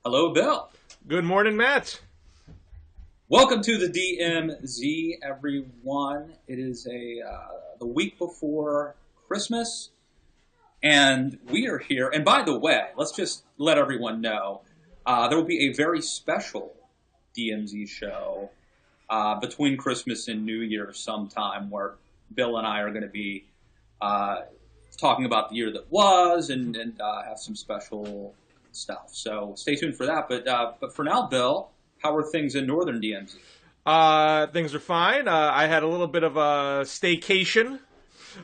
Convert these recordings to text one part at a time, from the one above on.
Hello, Bill. Good morning, Matt. Welcome to the DMZ, everyone. It is the week before Christmas, and we are here. And by the way, let's just let everyone know there will be a very special DMZ show between Christmas and New Year sometime, where Bill and I are going to be talking about the year that was and have some special stuff. So stay tuned for that. But for now, Bill, how are things in northern DMZ? Things are fine. I had a little bit of a staycation.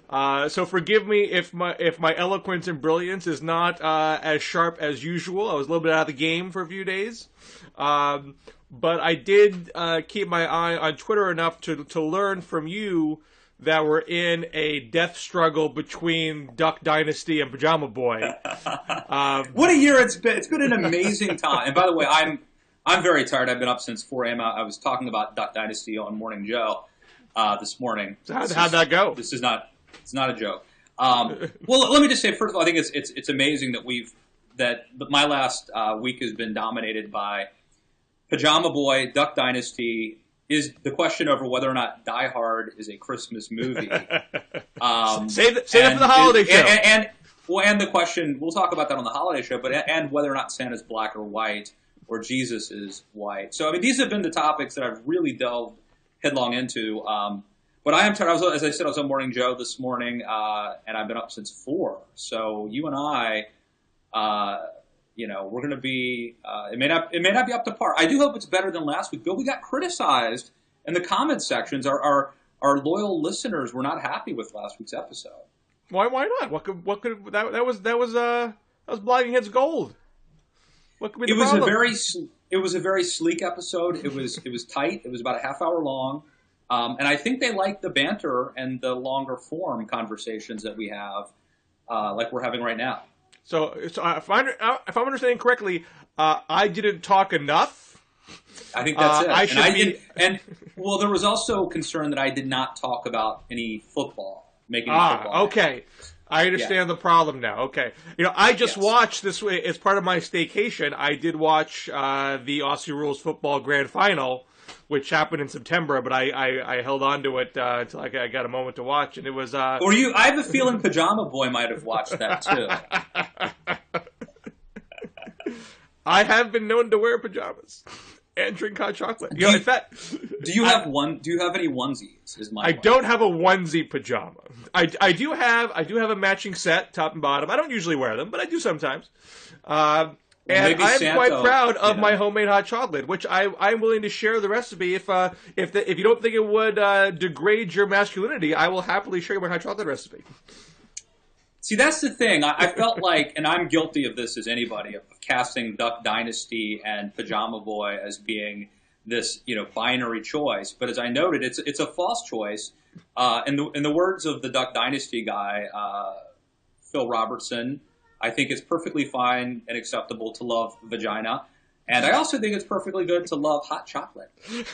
So forgive me if my eloquence and brilliance is not as sharp as usual. I was a little bit out of the game for a few days. But I did keep my eye on Twitter enough to learn from you that we're in a death struggle between Duck Dynasty and Pajama Boy. What a year it's been! It's been an amazing time. And by the way, I'm very tired. I've been up since 4 a.m. I was talking about Duck Dynasty on Morning Joe this morning. So how'd that go? It's not a joke. Well, let me just say, first of all, I think it's amazing that my last week has been dominated by Pajama Boy, Duck Dynasty. Is the question over whether or not Die Hard is a Christmas movie. Save that for the holiday show. And the question, we'll talk about that on the holiday show, and whether or not Santa's black or white, or Jesus is white. So, I mean, these have been the topics that I've really delved headlong into. But I am tired. As I said, I was on Morning Joe this morning, and I've been up since 4. So you and I, we're going to be. It may not be up to par. I do hope it's better than last week. Bill, we got criticized in the comment sections. Our loyal listeners were not happy with last week's episode. Why not? What could that was Blinding Heads gold. What could be the problem? It was a very sleek episode. It was tight. It was about a half hour long. And I think they like the banter and the longer form conversations that we have, like we're having right now. So if I'm understanding correctly, I didn't talk enough. I think that's it. Well, there was also concern that I did not talk about any football. Football. Okay. I understand the problem now. Okay. I just watched this way as part of my staycation. I did watch the Aussie Rules football grand final, which happened in September, but I held on to it until I got a moment to watch, and it was. I have a feeling Pajama Boy might have watched that too. I have been known to wear pajamas and drink hot chocolate. Do you have any onesies? I don't have a onesie pajama. I do have a matching set, top and bottom. I don't usually wear them, but I do sometimes. And I'm quite proud of my homemade hot chocolate, which I'm willing to share the recipe. If you don't think it would degrade your masculinity, I will happily share my hot chocolate recipe. See, that's the thing. I felt like, and I'm guilty of this as anybody, of casting Duck Dynasty and Pajama Boy as being this, binary choice. But as I noted, it's a false choice. In the words of the Duck Dynasty guy, Phil Robertson, I think it's perfectly fine and acceptable to love vagina. And I also think it's perfectly good to love hot chocolate.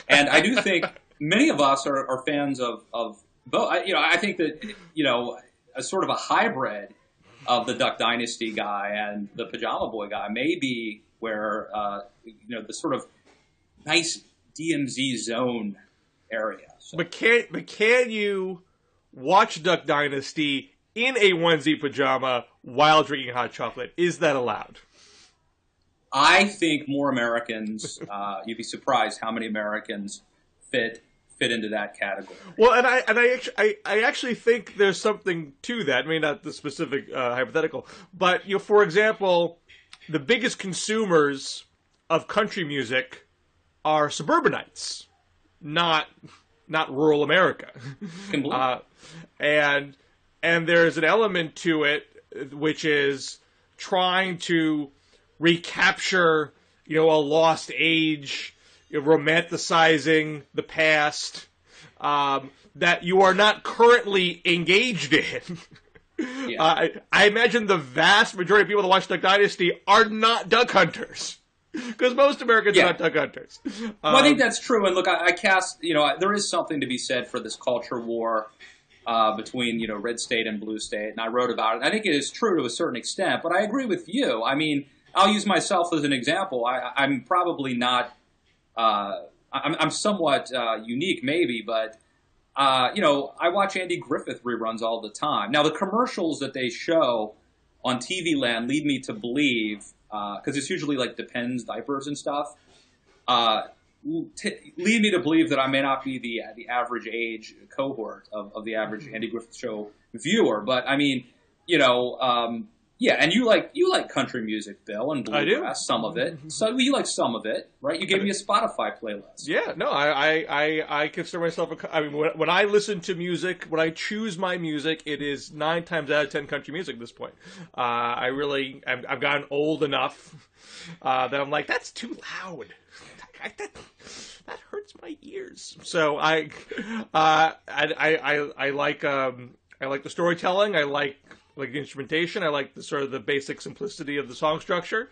And I do think many of us are fans of both. I think that, a sort of a hybrid of the Duck Dynasty guy and the Pajama Boy guy may be where, the sort of nice DMZ zone area. So. But can you watch Duck Dynasty in a onesie pajama while drinking hot chocolate? Is that allowed? I think more Americans, you'd be surprised how many Americans fit into that category. Well, and I actually think there's something to that. I mean, not the specific hypothetical, but for example, the biggest consumers of country music are suburbanites, not rural America. And there's an element to it which is trying to recapture, a lost age, romanticizing the past that you are not currently engaged in. Yeah. I imagine the vast majority of people that watch Duck Dynasty are not duck hunters. Because most Americans are not duck hunters. Well, I think that's true. And look, I cast, there is something to be said for this culture war between, red state and blue state. And I wrote about it. I think it is true to a certain extent. But I agree with you. I mean, I'll use myself as an example. I'm probably not. I'm somewhat unique, maybe, but I watch Andy Griffith reruns all the time. Now, the commercials that they show on TV Land lead me to believe, because it's usually like Depends diapers and stuff, lead me to believe that I may not be the average age cohort of the average Andy Griffith Show viewer. But I mean, yeah, and you like country music, Bill, and bluegrass, some of it. So you like some of it, right? You gave me a Spotify playlist. Yeah, no, I consider myself I mean, when I listen to music, when I choose my music, it is 9 times out of 10 country music at this point. I've gotten old enough that I'm like, that's too loud. That hurts my ears. So I like the storytelling. I like the instrumentation. I like the sort of the basic simplicity of the song structure.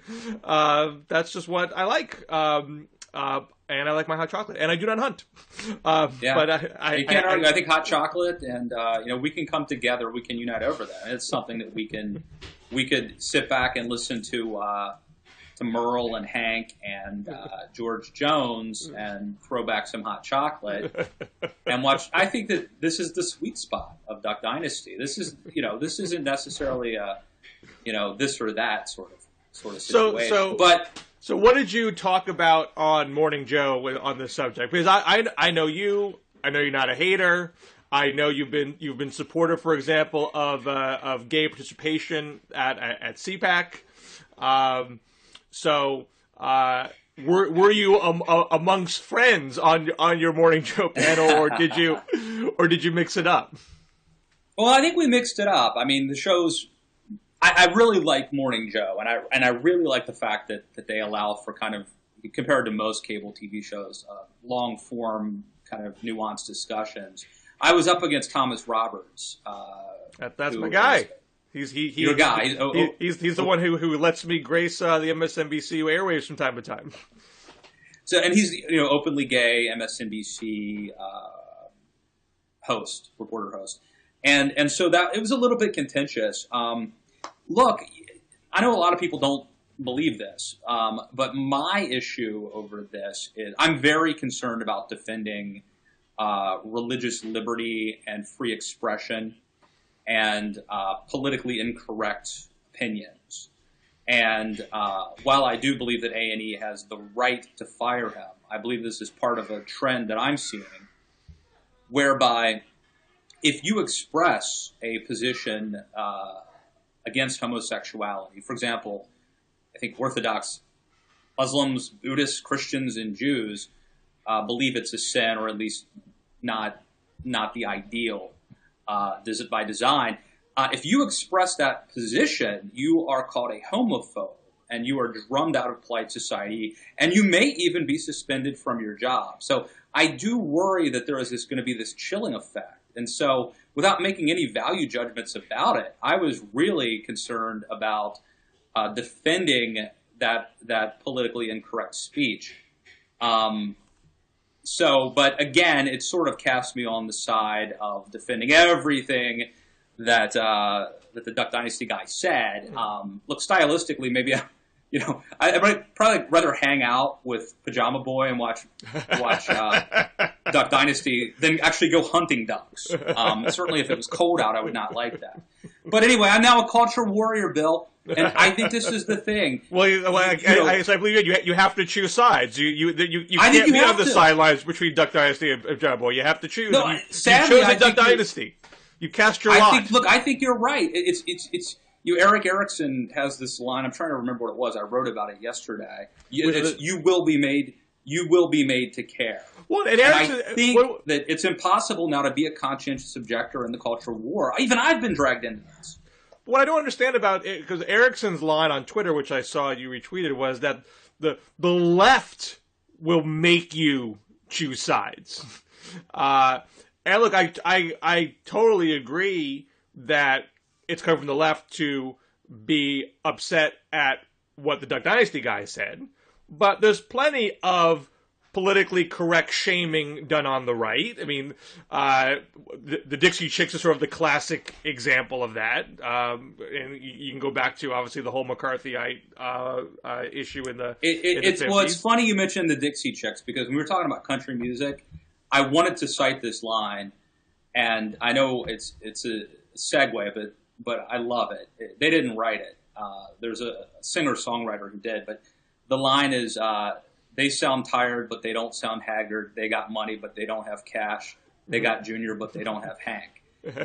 That's just what I like. And I like my hot chocolate. And I do not hunt. Yeah. But you can't argue. I think hot chocolate and we can come together. We can unite over that. And it's something that we could sit back and listen to Merle and Hank and George Jones and throw back some hot chocolate and watch. I think that this is the sweet spot of Duck Dynasty. This is, this isn't necessarily a, this or that sort of situation. So what did you talk about on Morning Joe on this subject? Because I know you. I know you're not a hater. I know you've been supportive, for example, of gay participation at CPAC. So, were you amongst friends on your Morning Joe panel, or did you mix it up? Well, I think we mixed it up. I mean, the shows. I really like Morning Joe, and I really like the fact that they allow for kind of, compared to most cable TV shows, long form kind of nuanced discussions. I was up against Thomas Roberts. That's my guy. He's your guy. He's the one who lets me grace the MSNBC airwaves from time to time. So, and he's openly gay MSNBC reporter host, and so that it was a little bit contentious. Look, I know a lot of people don't believe this, but my issue over this is I'm very concerned about defending religious liberty and free expression and politically incorrect opinions. And while I do believe that A&E has the right to fire him, I believe this is part of a trend that I'm seeing, whereby if you express a position against homosexuality, for example, I think Orthodox Muslims, Buddhists, Christians, and Jews believe it's a sin, or at least not the ideal by design. If you express that position, you are called a homophobe, and you are drummed out of polite society, and you may even be suspended from your job. So I do worry that there is going to be this chilling effect. And so without making any value judgments about it, I was really concerned about defending that politically incorrect speech. But again, it sort of cast me on the side of defending everything that the Duck Dynasty guy said. Look, stylistically, maybe I'd probably rather hang out with Pajama Boy and watch Duck Dynasty than actually go hunting ducks. Certainly, if it was cold out, I would not like that. But anyway, I'm now a culture warrior, Bill. And I think this is the thing. I believe you have to choose sides. You can't be on the sidelines between Duck Dynasty and Pajama Boy. You have to choose. No, sadly, you chose Duck Dynasty. You cast your lot. I think you're right. It's Eric Erickson has this line. I'm trying to remember what it was. I wrote about it yesterday. You will be made to care. Well, and I think that it's impossible now to be a conscientious objector in the culture war. Even I've been dragged into this. What I don't understand about it, because Erickson's line on Twitter, which I saw you retweeted, was that the left will make you choose sides. And look, I totally agree that it's coming from the left to be upset at what the Duck Dynasty guy said, but there's plenty of politically correct shaming done on the right. I mean, the Dixie Chicks is sort of the classic example of that. And you can go back to, obviously, the whole McCarthyite issue in the it's 50s. Well, it's funny you mentioned the Dixie Chicks, because when we were talking about country music, I wanted to cite this line, and I know it's a segue, but I love it. They didn't write it. There's a singer-songwriter who did, but the line is, they sound tired, but they don't sound haggard. They got money, but they don't have cash. They got Junior, but they don't have Hank.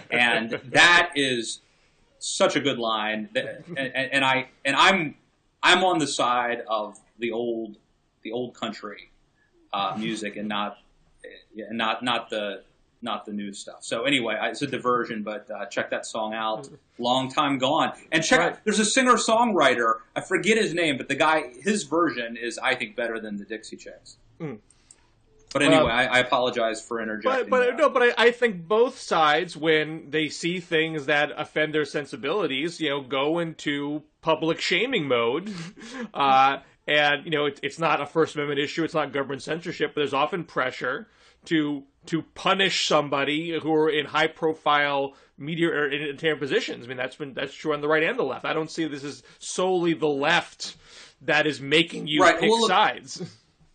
And that is such a good line. And I'm on the side of the old country music, and not the new stuff. So anyway, it's a diversion, but check that song out. Long Time Gone. And there's a singer-songwriter, I forget his name, but the guy, his version is, I think, better than the Dixie Chicks. But anyway, I apologize for interjecting. But I think both sides, when they see things that offend their sensibilities, go into public shaming mode. And, it's not a First Amendment issue, it's not government censorship, but there's often pressure to punish somebody who are in high profile media or entertainment positions. I mean, that's true on the right and the left. I don't see this as solely the left that is making you pick sides.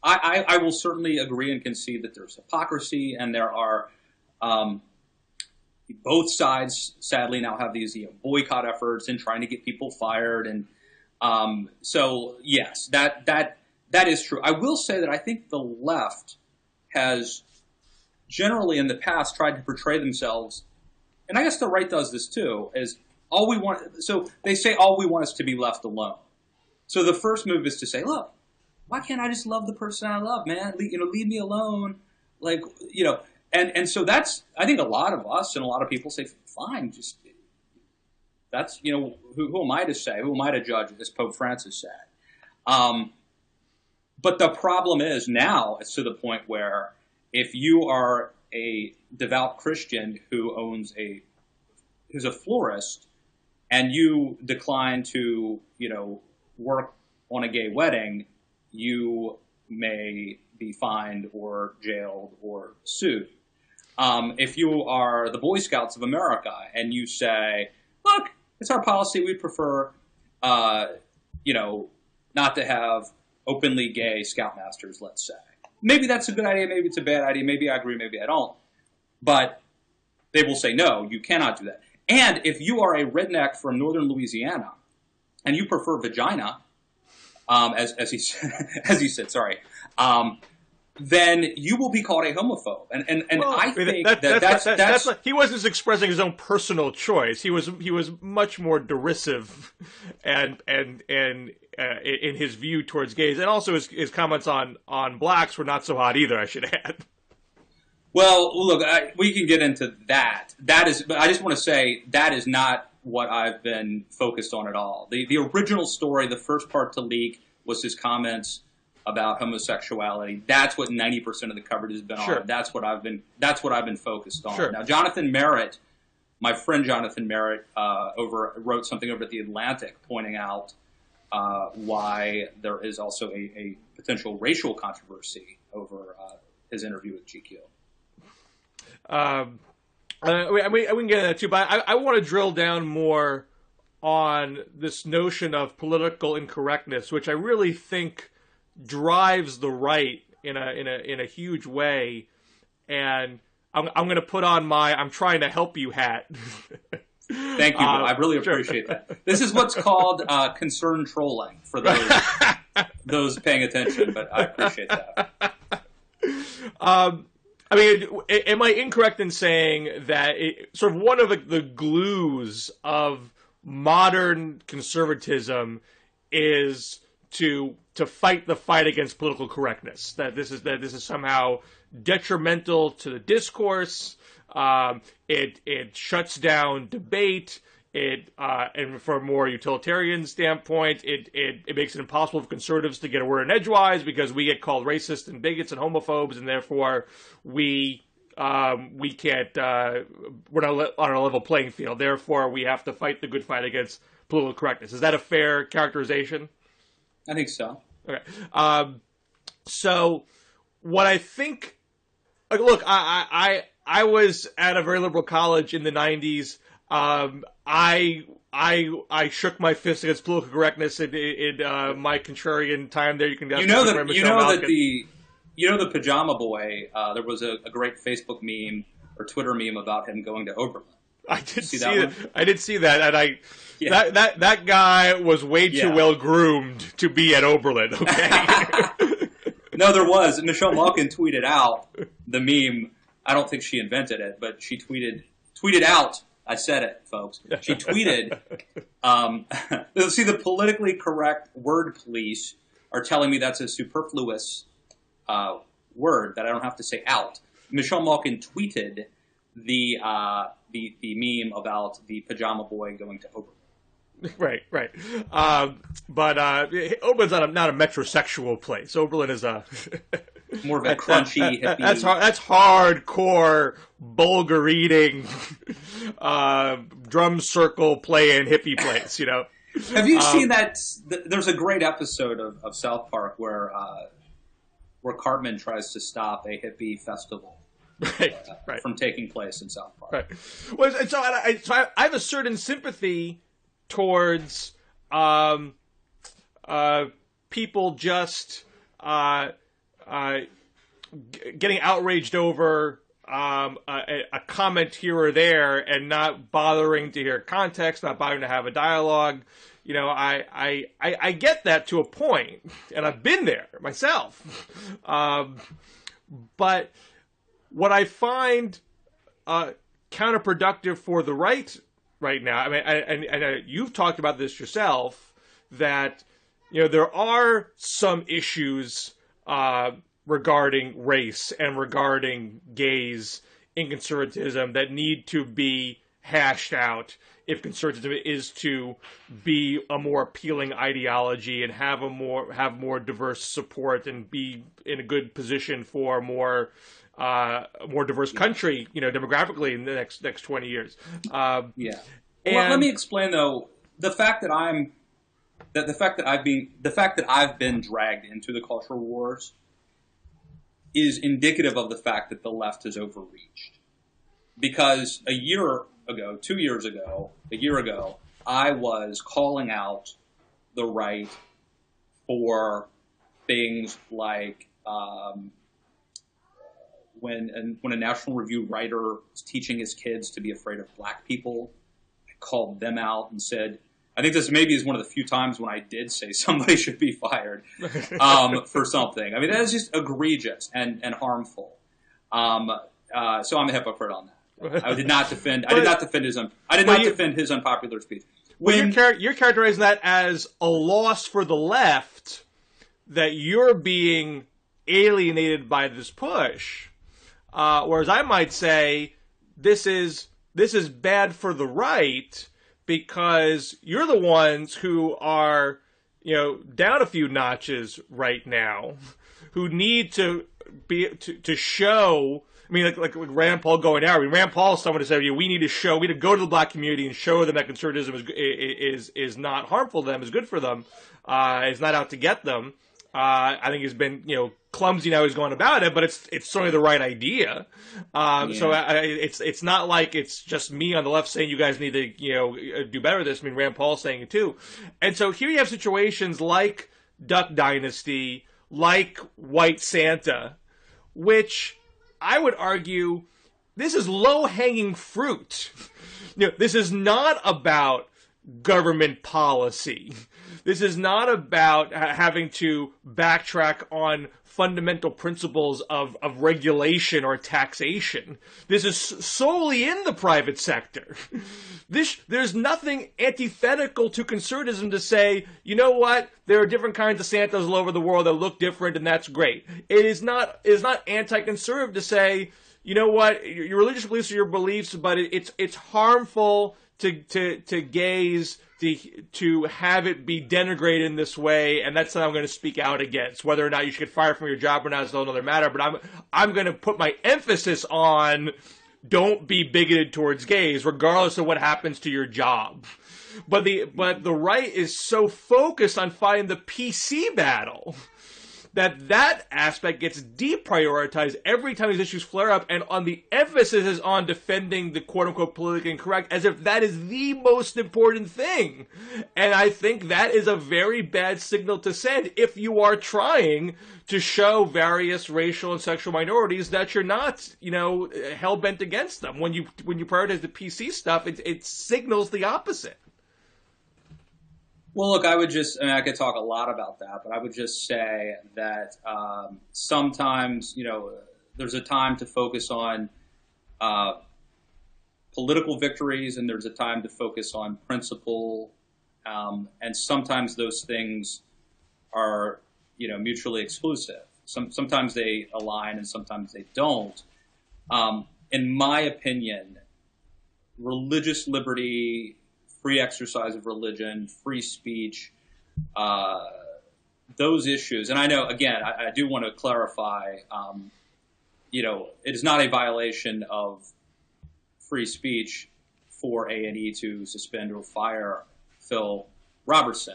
I will certainly agree and concede that there's hypocrisy, and there are both sides sadly now have these boycott efforts and trying to get people fired, and so yes, that is true. I will say that I think the left has generally in the past tried to portray themselves, and I guess the right does this too, as all we want. So they say all we want is to be left alone. So the first move is to say, look, why can't I just love the person I love, man? Leave me alone. And so that's, I think a lot of us and a lot of people say, fine, just, that's, who am I to say? Who am I to judge, as Pope Francis said? But the problem is now it's to the point where if you are a devout Christian who's a florist, and you decline to, work on a gay wedding, you may be fined or jailed or sued. If you are the Boy Scouts of America and you say, look, it's our policy, we prefer, not to have openly gay scoutmasters, let's say. Maybe that's a good idea, maybe it's a bad idea, maybe I agree, maybe I don't. But they will say, no, you cannot do that. And if you are a redneck from northern Louisiana and you prefer vagina, as he said, sorry, then you will be called a homophobe. And I think that's he wasn't just expressing his own personal choice. He was much more derisive and in his view towards gays, and also his comments on blacks were not so hot either, I should add. Well, look, we can get into that. But I just want to say that is not what I've been focused on at all. The original story, the first part to leak, was his comments about homosexuality. That's what 90% of the coverage has been on. That's what I've been focused on. Sure. Now, Jonathan Merritt, my friend Jonathan Merritt, wrote something over at The Atlantic pointing out why there is also a potential racial controversy over his interview with GQ. We can get into that too, but I want to drill down more on this notion of political incorrectness, which I really think drives the right in a huge way. And I'm going to put on my "I'm trying to help you" hat. Thank you. I really appreciate that. This is what's called concerned trolling for those paying attention, but I appreciate that. Am I incorrect in saying that sort of one of the glues of modern conservatism is to fight the fight against political correctness? That this is somehow detrimental to the discourse. It shuts down debate. And from a more utilitarian standpoint, it makes it impossible for conservatives to get a word in edgewise because we get called racist and bigots and homophobes, and therefore we can't we're not on a level playing field. Therefore, we have to fight the good fight against political correctness. Is that a fair characterization? I think so. Okay. So what I think, look, I was at a very liberal college in the 90s. I shook my fist against political correctness in my contrarian time there. You can the Pajama Boy. There was a great Facebook meme or Twitter meme about him going to Oberlin. I did see that. I did see that, and that guy was way too well groomed to be at Oberlin. Okay. No, there was. Michelle Malkin tweeted out the meme. I don't think she invented it, but she tweeted out. I said it, folks. She tweeted, see, the politically correct word police are telling me that's a superfluous word that I don't have to say out. Michelle Malkin tweeted the meme about the Pajama Boy going to Oberlin. Right. But Oberlin's not a metrosexual place. Oberlin is more of a crunchy, hippie. That's hardcore, bulgur eating, drum circle playing hippie place. You know. Have you seen that? There's a great episode of South Park where Cartman tries to stop a hippie festival. Right. From taking place in South Park. Right. Well, so I have a certain sympathy towards people just getting outraged over a comment here or there and not bothering to hear context, not bothering to have a dialogue. You know, I get that to a point, and I've been there myself. But what I find counterproductive for the right now, I mean, and you've talked about this yourself, that, you know, there are some issues regarding race and regarding gays in conservatism that need to be hashed out if conservatism is to be a more appealing ideology and have more diverse support and be in a good position for more diverse country, you know, demographically in the next 20 years. Well, let me explain though, the fact that I've been dragged into the cultural wars is indicative of the fact that the left has overreached. Because a year ago, I was calling out the right for things like when a National Review writer was teaching his kids to be afraid of black people, I called them out and said, I think this maybe is one of the few times when I did say somebody should be fired for something. I mean, that is just egregious and harmful. So I'm a hypocrite on that. I did not defend his unpopular speech. You're characterizing that as a loss for the left, that you're being alienated by this push, whereas I might say this is bad for the right because you're the ones who are, you know, down a few notches right now, who need to to show. I mean, like Rand Paul going out. I mean, Rand Paul is someone who said, we need to go to the black community and show them that conservatism is not harmful to them, is good for them, is not out to get them. I think he's been, you know, clumsy now he's going about it, but it's certainly the right idea. So it's not like it's just me on the left saying you guys need to, you know, do better at this. I mean, Rand Paul's saying it too. And so here you have situations like Duck Dynasty, like White Santa, which I would argue this is low-hanging fruit. You know, this is not about government policy. This is not about having to backtrack on fundamental principles of regulation or taxation. This is solely in the private sector. There's nothing antithetical to conservatism to say, you know what, there are different kinds of Santas all over the world that look different, and that's great. It is not anti-conservative to say, you know what, your religious beliefs are your beliefs, but it's harmful to gays to have it be denigrated in this way, and that's something I'm going to speak out against. Whether or not you should get fired from your job or not is another matter, but I'm going to put my emphasis on don't be bigoted towards gays, regardless of what happens to your job. But the right is so focused on fighting the PC battle that aspect gets deprioritized every time these issues flare up, and on the emphasis is on defending the quote-unquote politically incorrect, as if that is the most important thing. And I think that is a very bad signal to send if you are trying to show various racial and sexual minorities that you're not, hell-bent against them. When you prioritize the PC stuff, it signals the opposite. Well, look, I could talk a lot about that, but I would just say that sometimes, there's a time to focus on political victories, and there's a time to focus on principle, and sometimes those things are, mutually exclusive. Sometimes they align, and sometimes they don't. In my opinion, religious liberty, free exercise of religion, free speech, those issues. And I know, again, I do want to clarify, it is not a violation of free speech for A&E to suspend or fire Phil Robertson.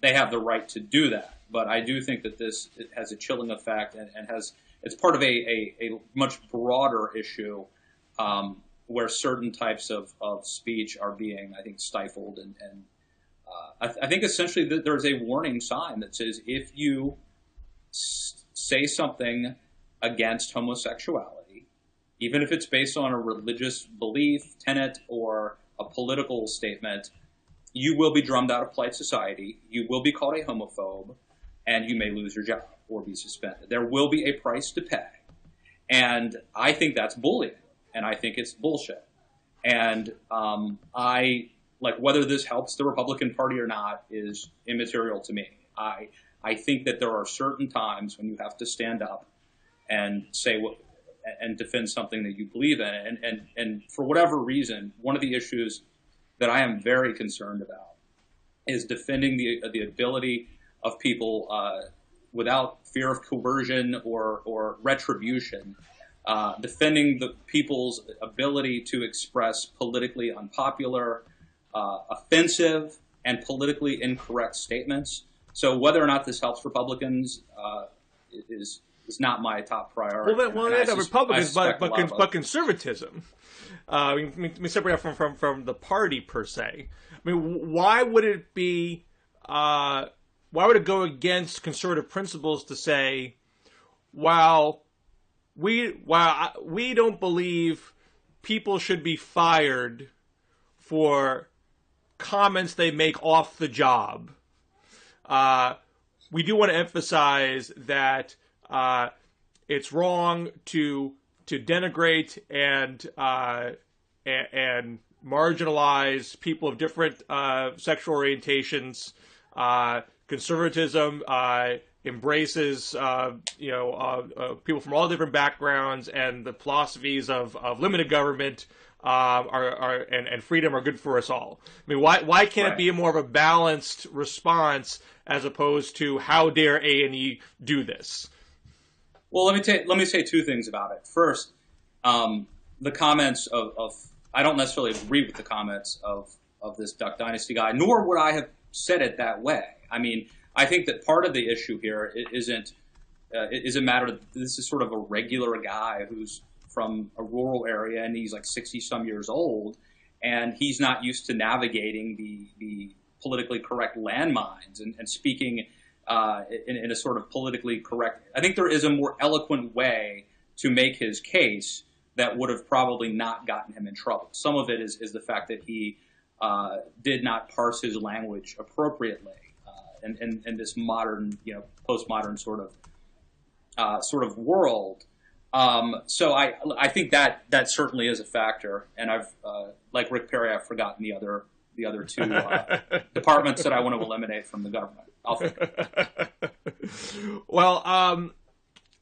They have the right to do that. But I do think that this has a chilling effect and it's part of a much broader issue where certain types of speech are being, I think, stifled. And I think essentially that there's a warning sign that says if you say something against homosexuality, even if it's based on a religious belief, tenet, or a political statement, you will be drummed out of polite society, you will be called a homophobe, and you may lose your job or be suspended. There will be a price to pay. And I think that's bullying. And I think it's bullshit. And whether this helps the Republican Party or not is immaterial to me. I think that there are certain times when you have to stand up and say what and defend something that you believe in. And for whatever reason, one of the issues that I am very concerned about is defending the ability of people without fear of coercion or retribution. Defending the people's ability to express politically unpopular, offensive, and politically incorrect statements. So whether or not this helps Republicans is not my top priority. Not Republicans, but conservatism. Let me separate out from the party per se. I mean, why would it be? Why would it go against conservative principles to say, while we don't believe people should be fired for comments they make off the job, we do want to emphasize that it's wrong to denigrate and marginalize people of different sexual orientations. Conservatism embraces people from all different backgrounds, and the philosophies of limited government and freedom are good for us all. I mean, why can't it be more of a balanced response as opposed to how dare A&E do this? Well, let me say two things about it. First, the comments of I don't necessarily agree with the comments of this Duck Dynasty guy, nor would I have said it that way. I mean, I think that part of the issue here isn't a matter of this is sort of a regular guy who's from a rural area and he's like 60 some years old and he's not used to navigating the politically correct landmines and speaking in a sort of politically correct. I think there is a more eloquent way to make his case that would have probably not gotten him in trouble. Some of it is the fact that he did not parse his language appropriately. In this modern, postmodern sort of world, so I think that certainly is a factor. And I've like Rick Perry, I've forgotten the other two departments that I want to eliminate from the government. I'll think. Well,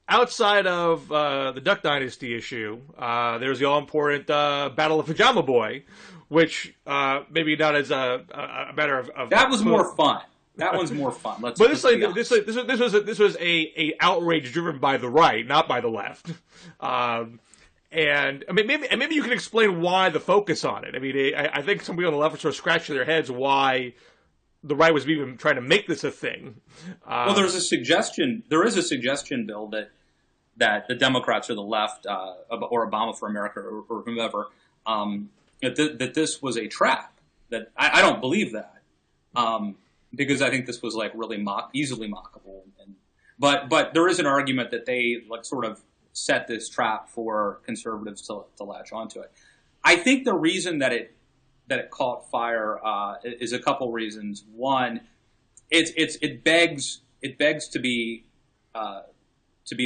outside of the Duck Dynasty issue, there's the all-important Battle of Pajama Boy, which maybe not as a matter of that was more fun. That one's more fun. But this was a outrage driven by the right, not by the left. And I mean, maybe you can explain why the focus on it. I mean, I think some people on the left are sort of scratching their heads why the right was even trying to make this a thing. Well, there is a suggestion, Bill, that the Democrats or the left, or Obama for America or whomever, that this was a trap. That I don't believe that, because I think this was like really easily mockable. But there is an argument that they like sort of set this trap for conservatives to latch onto it. I think the reason that it caught fire is a couple reasons. One, it begs to be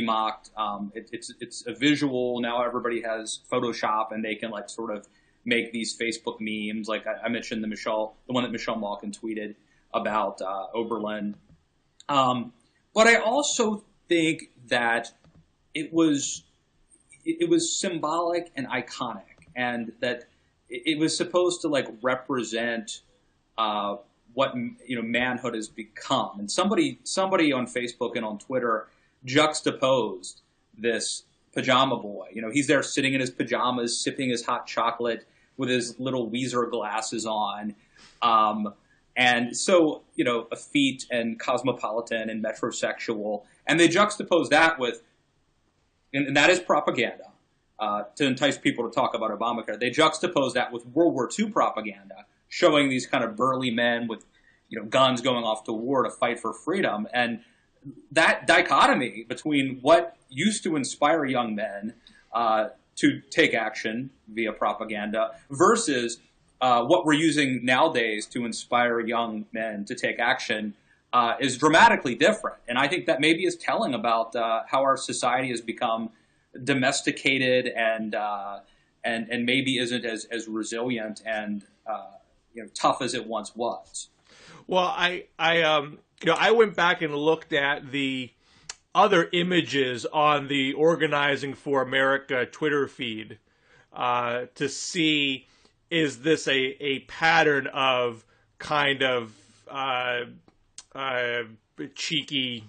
mocked. It's a visual. Now everybody has Photoshop, and they can like sort of make these Facebook memes. Like I mentioned the one that Michelle Malkin tweeted about Oberlin. But I also think that it was symbolic and iconic, and that it was supposed to like represent what manhood has become. And somebody on Facebook and on Twitter juxtaposed this Pajama Boy. He's there sitting in his pajamas, sipping his hot chocolate with his little Weezer glasses on. And so, effete and cosmopolitan and metrosexual. And they juxtapose that with, and that is propaganda, to entice people to talk about Obamacare. They juxtapose that with World War II propaganda, showing these kind of burly men with, guns going off to war to fight for freedom. And that dichotomy between what used to inspire young men to take action via propaganda versus what we're using nowadays to inspire young men to take action is dramatically different. And I think that maybe is telling about how our society has become domesticated and maybe isn't as resilient and tough as it once was. Well, I went back and looked at the other images on the Organizing for America Twitter feed to see, is this a pattern of kind of cheeky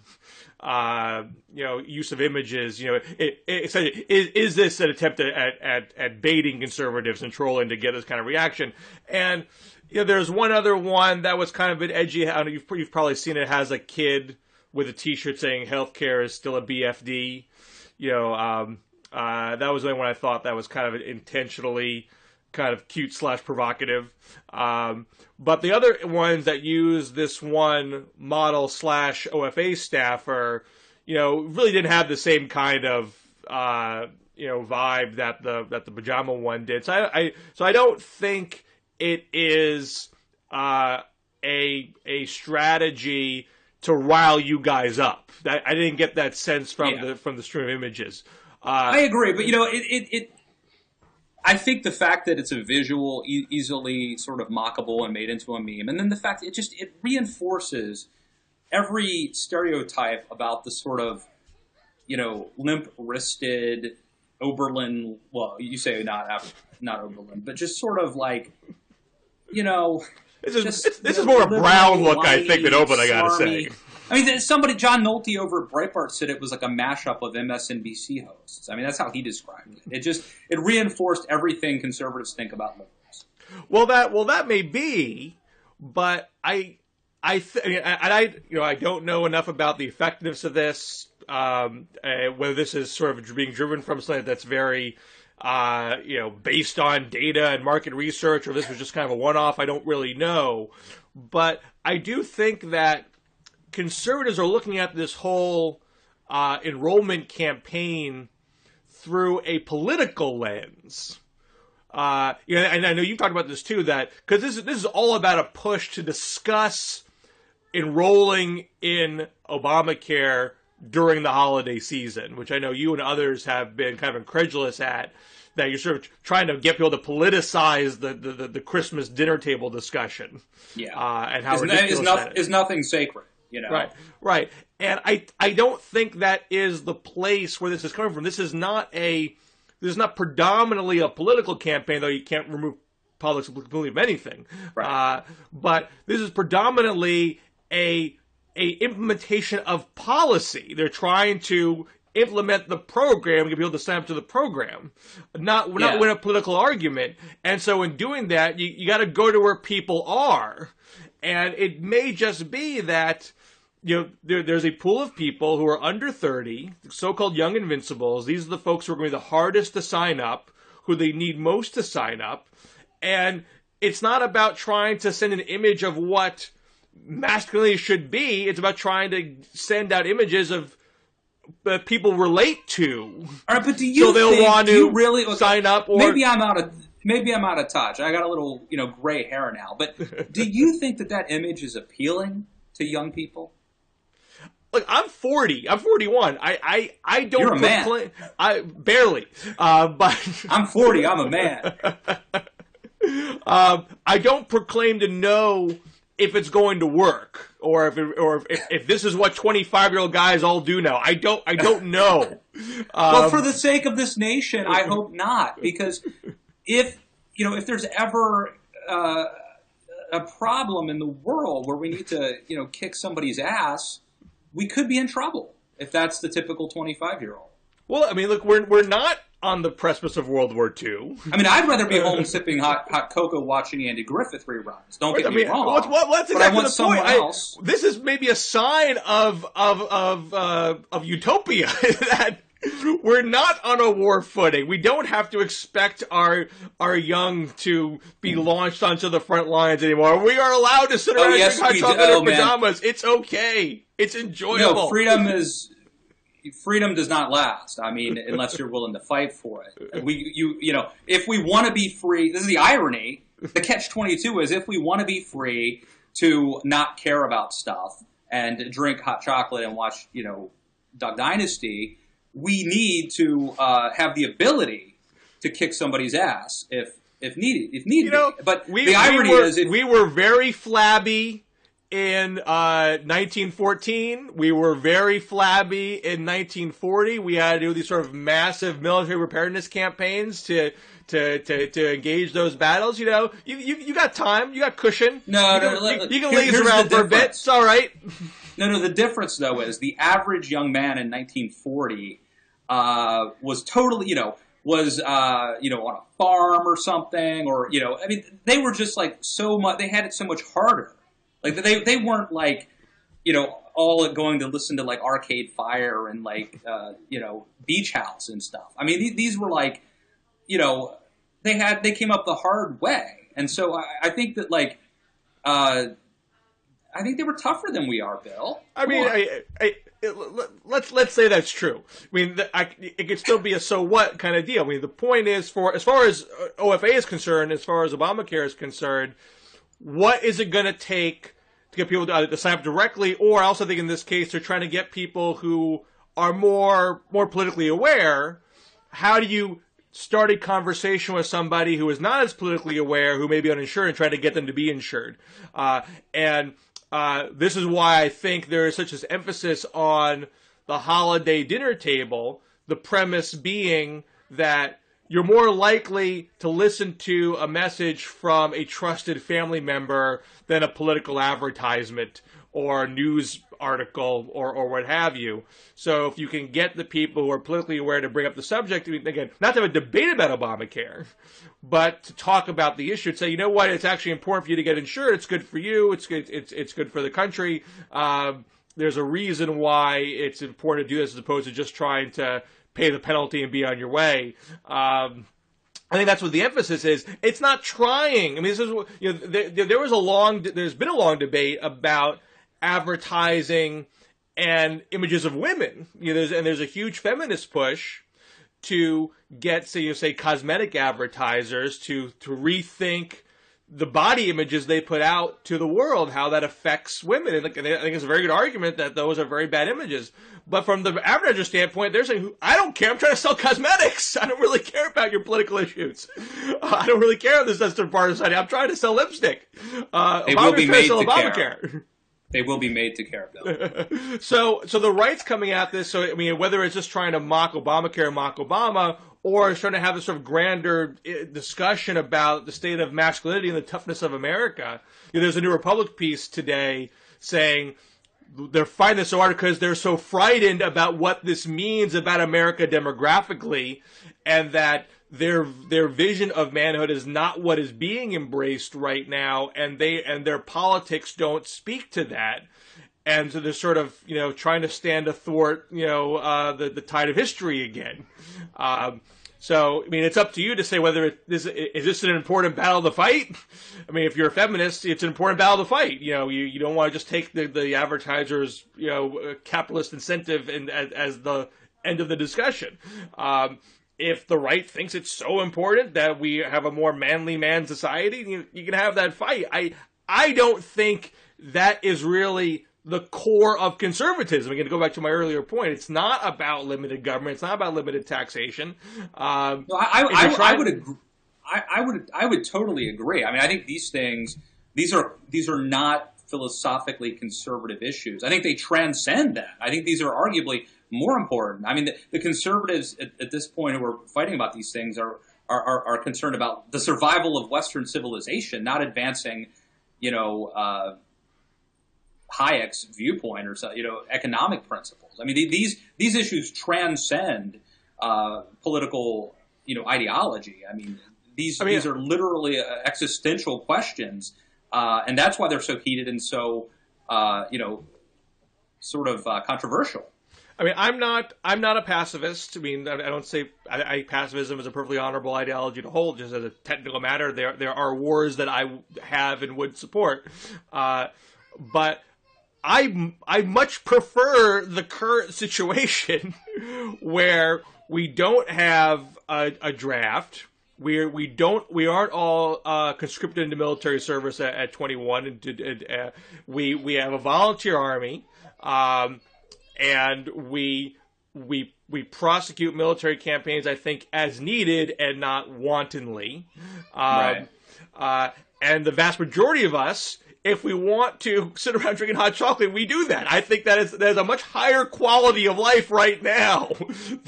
use of images? Is this an attempt at baiting conservatives and trolling to get this kind of reaction? And there's one other one that was kind of an edgy. I don't know, you've probably seen it. It has a kid with a T-shirt saying "Healthcare is still a BFD." That was the only one I thought that was kind of intentionally kind of cute / provocative. But the other ones that use this one model / OFA staffer, really didn't have the same kind of vibe that the Pajama one did. So I don't think it is a strategy to rile you guys up. I didn't get that sense from the stream of images. I agree, but I think the fact that it's a visual, easily sort of mockable and made into a meme, and then the fact that it reinforces every stereotype about the sort of, limp-wristed Oberlin. Well, you say not Oberlin, but just sort of like, This is more a brown look, I think, than Oberlin. I gotta say. I mean, John Nolte over at Breitbart said it was like a mashup of MSNBC hosts. I mean, that's how he described it. It reinforced everything conservatives think about liberals. Well, that may be, but I don't know enough about the effectiveness of this. Whether this is sort of being driven from something that's very, based on data and market research, or this was just kind of a one-off. I don't really know, but I do think that conservatives are looking at this whole enrollment campaign through a political lens. And I know you've talked about this too, that because this is all about a push to discuss enrolling in Obamacare during the holiday season, which I know you and others have been kind of incredulous at, that you're sort of trying to get people to politicize the Christmas dinner table discussion. Yeah. And how ridiculous that is nothing sacred. Right. And I don't think that is the place where this is coming from. This is not predominantly a political campaign, though you can't remove politics completely of anything. Right. But this is predominantly a implementation of policy. They're trying to implement the program, get people to sign up to the program, not win a political argument. And so in doing that, you got to go to where people are. And it may just be that, there's a pool of people who are under 30, so-called young invincibles. These are the folks who are going to be the hardest to sign up, who they need most to sign up. And it's not about trying to send an image of what masculinity should be. It's about trying to send out images of people relate to. All right, but do you want to really sign up? Or maybe I'm out of touch. I got a little gray hair now. But do you think that image is appealing to young people? Look, I'm 40. I'm 41. I don't. You're a man. I barely. But I'm 40. I'm a man. I don't proclaim to know if it's going to work, or if this is what 25-year-old guys all do now. I don't know. Well, for the sake of this nation, I hope not, because if there's ever a problem in the world where we need to kick somebody's ass, we could be in trouble if that's the typical 25-year-old. Well, I mean, look, we're not on the precipice of World War II. I mean, I'd rather be home sipping hot cocoa watching Andy Griffith reruns. Don't get me wrong. That's exactly but I want the someone point. else. This is maybe a sign of utopia that we're not on a war footing. We don't have to expect our young to be launched onto the front lines anymore. We are allowed to sit around and drink hot chocolate in pajamas. It's okay. It's enjoyable. Freedom does not last. I mean, unless you're willing to fight for it. If we want to be free, this is the irony. The catch-22 is if we want to be free to not care about stuff and drink hot chocolate and watch, Duck Dynasty, we need to have the ability to kick somebody's ass if needed. But the irony is, we were very flabby in 1914, we were very flabby in 1940. We had to do these sort of massive military preparedness campaigns to engage those battles. You got time, you got cushion. You can laze around for a bit. It's all right. No. The difference though is the average young man in 1940 was totally, was on a farm or something, or I mean, they were just like so much. They had it so much harder. Like they weren't like, all going to listen to like Arcade Fire and like, Beach House and stuff. I mean, these were like, they came up the hard way. And so I think that like, I think they were tougher than we are, Bill. I mean, let's say that's true. I mean, it could still be a so what kind of deal. I mean, the point is, as far as OFA is concerned, as far as Obamacare is concerned, what is it going to take to get people to sign up directly? Or I also think in this case, they're trying to get people who are more politically aware. How do you start a conversation with somebody who is not as politically aware, who may be uninsured, and try to get them to be insured? This is why I think there is such an emphasis on the holiday dinner table, the premise being that you're more likely to listen to a message from a trusted family member than a political advertisement or a news article or what have you. So if you can get the people who are politically aware to bring up the subject, I mean, again, not to have a debate about Obamacare, but to talk about the issue and say, you know what, it's actually important for you to get insured. It's good for you. It's good for the country. There's a reason why it's important to do this as opposed to just trying to pay the penalty and be on your way. I think that's what the emphasis is. It's not trying. I mean, this is there's been a long debate about advertising and images of women. There's a huge feminist push to get, say cosmetic advertisers to rethink the body images they put out to the world, how that affects women. And I think it's a very good argument that those are very bad images. But from the advertiser standpoint, they're saying, I don't care. I'm trying to sell cosmetics. I don't really care about your political issues. I don't really care if this does to partisan. I'm trying to sell lipstick. They will be made to care. They will be made to care, Bill. So the right's coming at this. So, I mean, whether it's just trying to mock Obamacare, mock Obama, or it's trying to have this sort of grander discussion about the state of masculinity and the toughness of America. There's a New Republic piece today saying they're fighting this so hard because they're so frightened about what this means about America demographically, and that their vision of manhood is not what is being embraced right now, and their politics don't speak to that. And so they're sort of, trying to stand athwart, the tide of history again. So, I mean, it's up to you to say whether is this an important battle to fight? I mean, if you're a feminist, it's an important battle to fight. You don't want to just take the advertiser's, capitalist incentive as the end of the discussion. If the right thinks it's so important that we have a more manly man society, you can have that fight. I don't think that is really the core of conservatism. Again, to go back to my earlier point, it's not about limited government. It's not about limited taxation. I would totally agree. I mean, I think these things, these are not philosophically conservative issues. I think they transcend that. I think these are arguably more important. I mean, the conservatives at this point who are fighting about these things are concerned about the survival of Western civilization, not advancing, Hayek's viewpoint or economic principles. I mean, these issues transcend political ideology. I mean, these are literally existential questions, and that's why they're so heated and so controversial. I mean, I'm not a pacifist. I mean, I don't say pacifism is a perfectly honorable ideology to hold. Just as a technical matter, there are wars that I have and would support, but I much prefer the current situation where we don't have a draft. We aren't all conscripted into military service at 21, and we have a volunteer army, and we prosecute military campaigns, I think, as needed and not wantonly. Right. And the vast majority of us, if we want to sit around drinking hot chocolate, we do that. I think there's a much higher quality of life right now.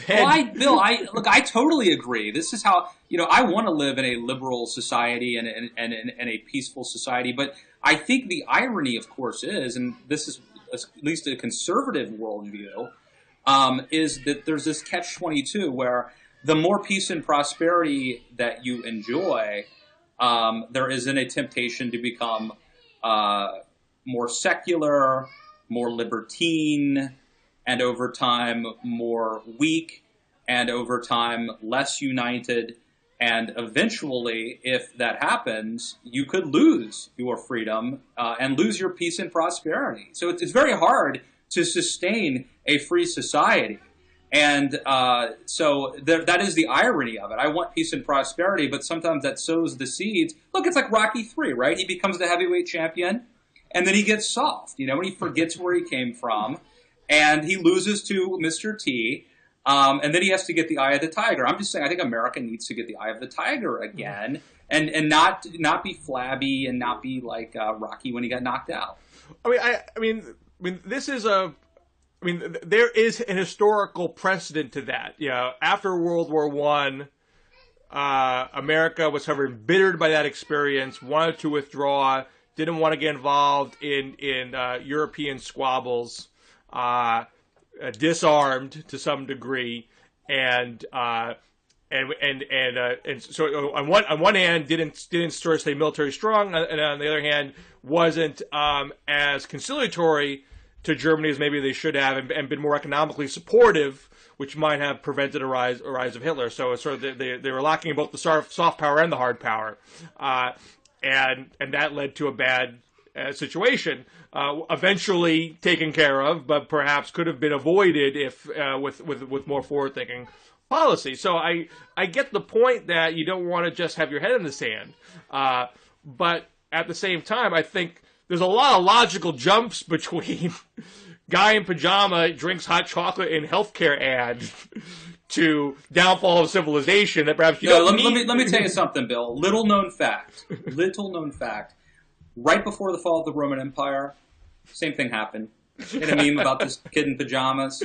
I totally agree. This is how, I want to live in a liberal society and a peaceful society. But I think the irony, of course, is, and this is at least a conservative worldview, is that there's this catch-22 where the more peace and prosperity that you enjoy, there isn't a temptation to become more secular, more libertine, and over time more weak, and over time less united. And eventually, if that happens, you could lose your freedom and lose your peace and prosperity. So it's very hard to sustain a free society. And so that is the irony of it. I want peace and prosperity, but sometimes that sows the seeds. Look, it's like Rocky III, right? He becomes the heavyweight champion, and then he gets soft, and he forgets where he came from, and he loses to Mr. T, and then he has to get the eye of the tiger. I'm just saying, I think America needs to get the eye of the tiger again, and not be flabby and not be like Rocky when he got knocked out. I mean, this is there is an historical precedent to that. After World War I, America was however embittered by that experience, wanted to withdraw, didn't want to get involved in European squabbles, disarmed to some degree, and so on one hand didn't sort of stay military strong, and on the other hand wasn't as conciliatory to Germany as maybe they should have, and been more economically supportive, which might have prevented a rise of Hitler. So it's sort of they were lacking both the soft power and the hard power, and that led to a bad situation. Eventually taken care of, but perhaps could have been avoided if with more forward thinking policy. So I get the point that you don't want to just have your head in the sand, but at the same time, I think there's a lot of logical jumps between guy in pajama drinks hot chocolate in healthcare ad to downfall of civilization that perhaps you don't need. Let me tell you something, Bill. Little known fact. Right before the fall of the Roman Empire, same thing happened. In a meme about this kid in pajamas.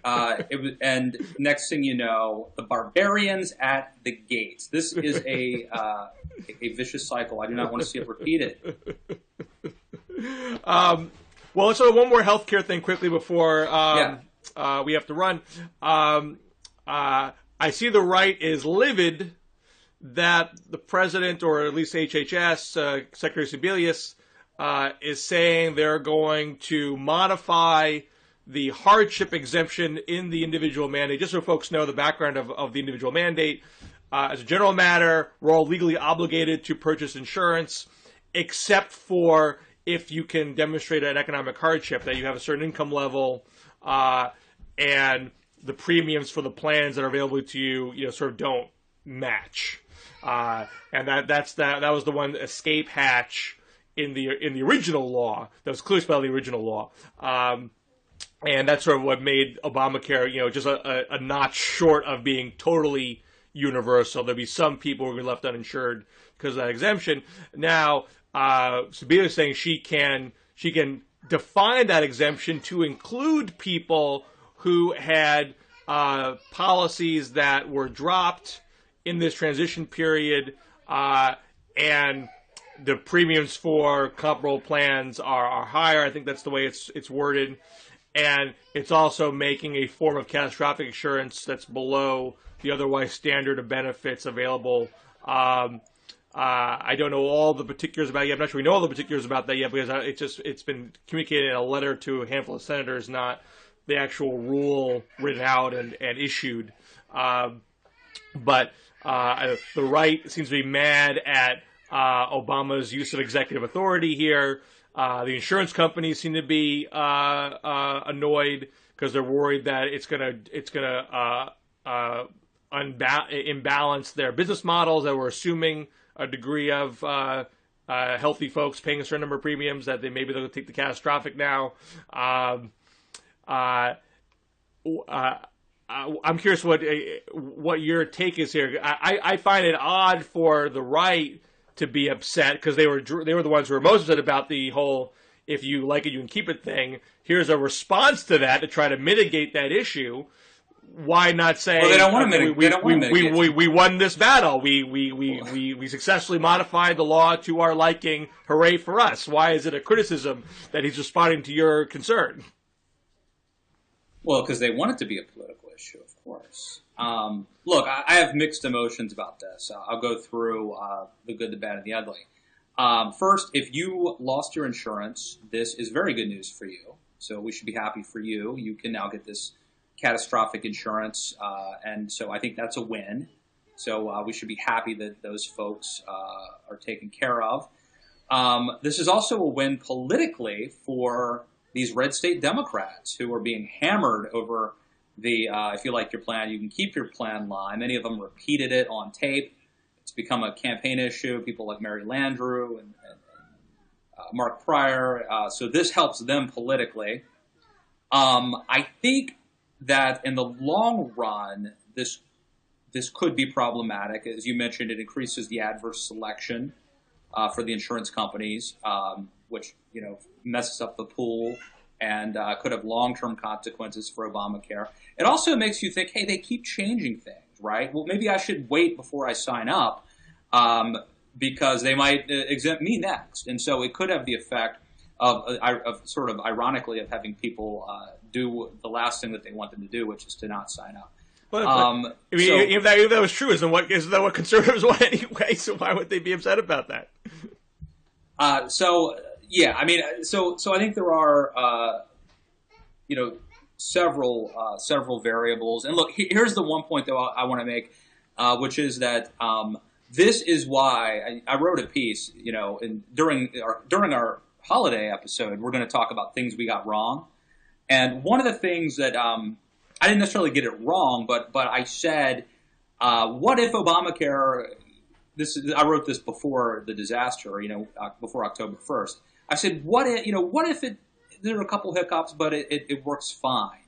And next thing you know, the barbarians at the gates. This is a vicious cycle. I do not want to see it repeated. Well, so one more healthcare thing quickly before we have to run. I see the right is livid that the president, or at least HHS, Secretary Sebelius, is saying they're going to modify the hardship exemption in the individual mandate. Just so folks know the background of the individual mandate, as a general matter, we're all legally obligated to purchase insurance, except for if you can demonstrate an economic hardship, that you have a certain income level, and the premiums for the plans that are available to you, sort of don't match. And that was the one escape hatch in the original law that was clearly spelled in the original law. And that's sort of what made Obamacare, just a notch short of being totally universal. There'll be some people who will be left uninsured because of that exemption. Now, Sabina is saying she can define that exemption to include people who had policies that were dropped in this transition period, and the premiums for comparable plans are higher. I think that's the way it's worded. And it's also making a form of catastrophic insurance that's below the otherwise standard of benefits available. I don't know all the particulars about it yet. I'm not sure we know all the particulars about that yet, because it's been communicated in a letter to a handful of senators, not the actual rule written out and issued. But the right seems to be mad at Obama's use of executive authority here. The insurance companies seem to be annoyed because they're worried that it's gonna imbalance their business models, that we're assuming a degree of healthy folks paying a certain number of premiums, that maybe they'll take the catastrophic now. I'm curious what your take is here. I find it odd for the right to be upset, because they were the ones who were most upset about the whole "if you like it, you can keep it" thing. Here's a response to that to try to mitigate that issue. Why not say, well, they don't want to mitigate. We won this battle. We successfully modified the law to our liking. Hooray for us! Why is it a criticism that he's responding to your concern? Well, because they want it to be a political issue, of course. Look, I have mixed emotions about this. I'll go through the good, the bad, and the ugly. First, if you lost your insurance, this is very good news for you. So we should be happy for you. You can now get this catastrophic insurance, and so I think that's a win. So we should be happy that those folks are taken care of. This is also a win politically for these red state Democrats who are being hammered over the if you like your plan, you can keep your plan line. Many of them repeated it on tape. It's become a campaign issue. People like Mary Landrieu and Mark Pryor. So this helps them politically. I think that in the long run, this could be problematic. As you mentioned, it increases the adverse selection for the insurance companies, which messes up the pool and could have long-term consequences for Obamacare. It also makes you think, hey, they keep changing things, right? Well, maybe I should wait before I sign up because they might exempt me next. And so it could have the effect of sort of ironically of having people do the last thing that they want them to do, which is to not sign up. If that was true, isn't that what conservatives want anyway? So why would they be upset about that? Yeah, I mean, so I think there are, several variables. And look, here's the one point though I want to make, which is that this is why I wrote a piece. During our holiday episode, we're going to talk about things we got wrong. And one of the things that I didn't necessarily get it wrong, but I said, what if Obamacare? I wrote this before the disaster, before October 1st. I said, what if there are a couple hiccups, but it works fine,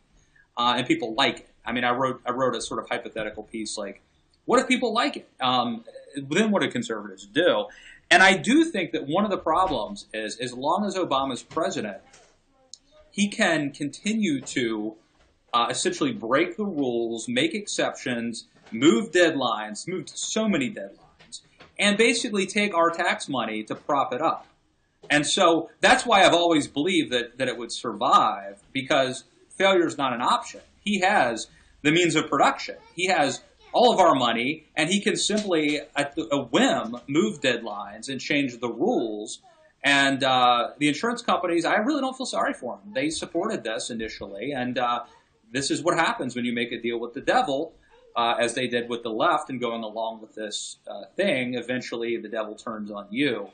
and people like it. I mean, I wrote a sort of hypothetical piece like, what if people like it? Then what do conservatives do? And I do think that one of the problems is, as long as Obama's president, he can continue to essentially break the rules, make exceptions, move so many deadlines, and basically take our tax money to prop it up. And so that's why I've always believed that it would survive, because failure is not an option. He has the means of production. He has all of our money, and he can simply, at a whim, move deadlines and change the rules. And the insurance companies, I really don't feel sorry for them. They supported this initially, and this is what happens when you make a deal with the devil, as they did with the left and going along with this thing. Eventually, the devil turns on you.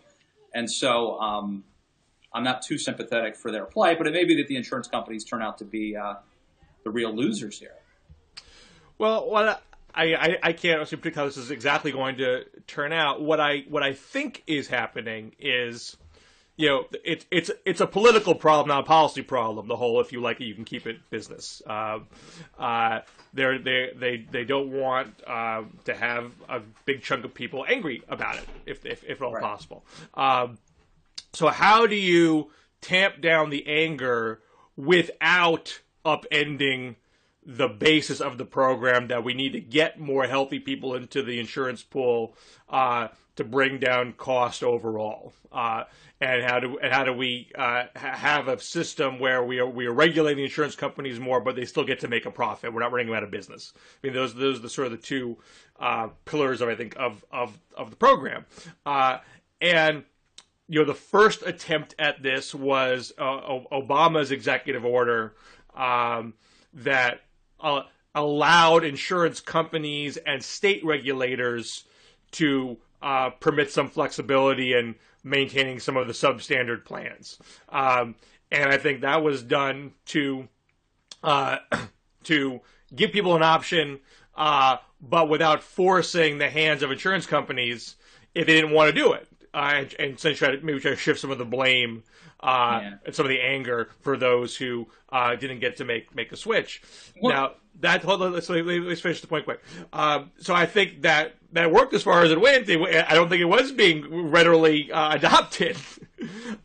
And so I'm not too sympathetic for their plight, but it may be that the insurance companies turn out to be the real losers here. Well, what I can't actually predict how this is exactly going to turn out. What I think is happening is, it's a political problem, not a policy problem. The whole, if you like it, you can keep it business. They don't want to have a big chunk of people angry about it, if at all possible. So how do you tamp down the anger without upending the basis of the program, that we need to get more healthy people into the insurance pool to bring down cost overall? And how do we have a system where we are regulating the insurance companies more, but they still get to make a profit? We're not running them out of business. I mean, those are the sort of the two pillars of, I think, of the program. And the first attempt at this was Obama's executive order that allowed insurance companies and state regulators to permit some flexibility in maintaining some of the substandard plans. And I think that was done to give people an option, but without forcing the hands of insurance companies if they didn't want to do it. And essentially maybe try to shift some of the blame and some of the anger for those who didn't get to make a switch. Well, now, let's finish the point quick. So I think that worked as far as it went. I don't think it was being readily adopted.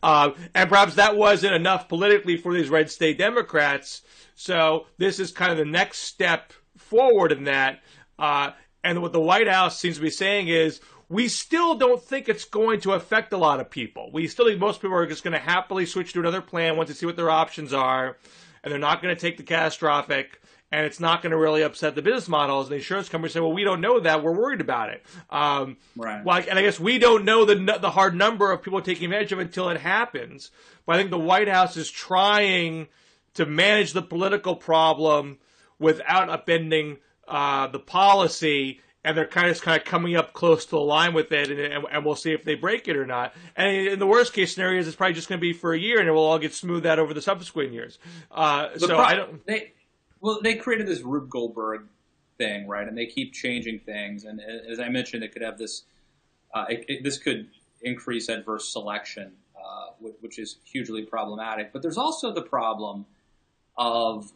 And perhaps that wasn't enough politically for these red state Democrats. So this is kind of the next step forward in that. And what the White House seems to be saying is, we still don't think it's going to affect a lot of people. We still think most people are just going to happily switch to another plan once they see what their options are, and they're not going to take the catastrophic, and it's not going to really upset the business models. And the insurance companies say, well, we don't know that. We're worried about it. Right. Well, and I guess we don't know the hard number of people taking advantage of it until it happens. But I think the White House is trying to manage the political problem without upending the policy, and they're kind of coming up close to the line with it, and we'll see if they break it or not. And in the worst case scenario, it's probably just going to be for a year, and it will all get smoothed out over the subsequent years. They created this Rube Goldberg thing, right? And they keep changing things. And as I mentioned, it could have this. This could increase adverse selection, which is hugely problematic. But there's also the problem of,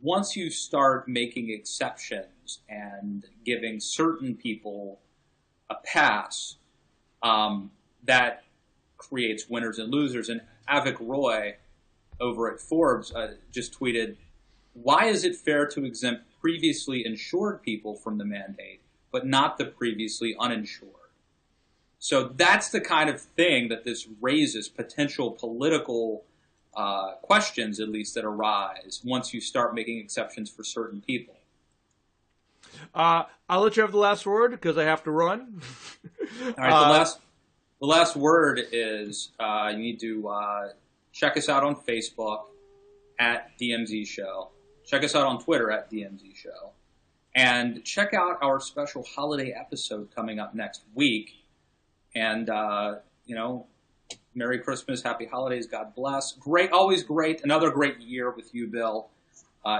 once you start making exceptions and giving certain people a pass, that creates winners and losers. And Avik Roy over at Forbes just tweeted, "Why is it fair to exempt previously insured people from the mandate, but not the previously uninsured?" So that's the kind of thing that this raises, potential political questions, at least, that arise once you start making exceptions for certain people. I'll let you have the last word because I have to run. All right, the last word is you need to check us out on Facebook at DMZ Show. Check us out on Twitter at DMZ Show. And check out our special holiday episode coming up next week. And, Merry Christmas, Happy Holidays, God bless. Great, always great. Another great year with you, Bill,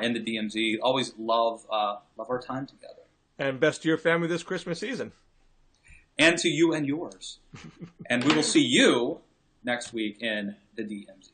in the DMZ. Always love our time together. And best to your family this Christmas season. And to you and yours. And we will see you next week in the DMZ.